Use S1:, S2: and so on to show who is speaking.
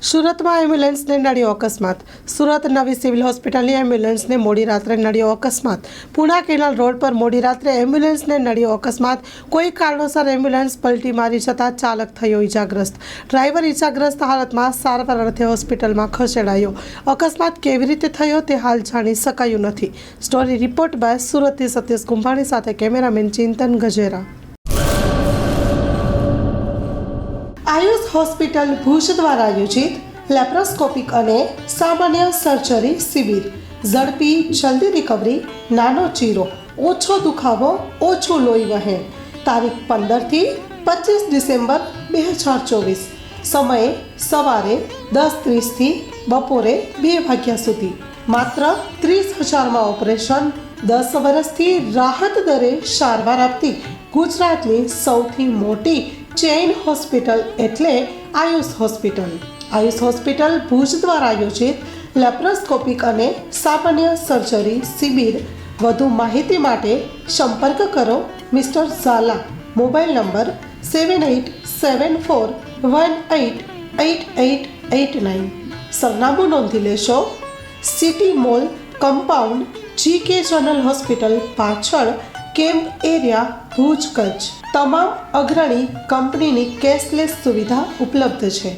S1: સુરતમાં એમ્બ્યુલન્સને નડ્યો અકસ્માત. સુરત નવી સિવિલ હોસ્પિટલની એમ્બ્યુલન્સને મોડી રાત્રે નડ્યો અકસ્માત. પુણા કેનાલ રોડ પર મોડી રાત્રે એમ્બ્યુલન્સને નડ્યો અકસ્માત. કોઈ કારણોસર એમ્બ્યુલન્સ પલટી મારી જતાં ચાલક થયો ઇજાગ્રસ્ત. ડ્રાઈવર ઇજાગ્રસ્ત હાલતમાં સારવાર અર્થે હોસ્પિટલમાં ખસેડાયો. અકસ્માત કેવી રીતે થયો તે હાલ જાણી શકાયું નથી. સ્ટોરી રિપોર્ટ બાય સુરતથી સતીશ કુંભાણી સાથે કેમેરામેન ચિંતન ગજેરા. આયુષ હોસ્પિટલ ભુજ દ્વારા આયોજિત લેપ્રોસ્કોપિક અને સામાન્ય સર્જરી શિબિર. ઝડપી જલ્દી રિકવરી, નાનો ચીરો, ઓછો દુખાવો, ઓછું લોહી વહેણ. તારીખ 15 થી 25 ડિસેમ્બર 2024. સમય સવારે 10:30 થી બપોરે 2 વાગ્યા સુધી. માત્ર 30,000માં ઓપરેશન. 10 વર્ષથી રાહત દરે સારવાર આપતી ગુજરાતની સૌથી મોટી ચેઇન હોસ્પિટલ એટલે આયુષ હોસ્પિટલ. આયુષ હોસ્પિટલ ભુજ દ્વારા આયોજિત લેપ્રોસ્કોપિક અને સામાન્ય સર્જરી શિબિર. વધુ માહિતી માટે સંપર્ક કરો મિસ્ટર ઝાલા. Mobile number 7874188889. સરનામું નોંધી લેશો. City mall compound, GK general hospital પાછળ, કેમ્પ એરિયા, ભુજ, કચ્છ. તમામ અગ્રણી કંપનીની કેશલેસ સુવિધા ઉપલબ્ધ છે.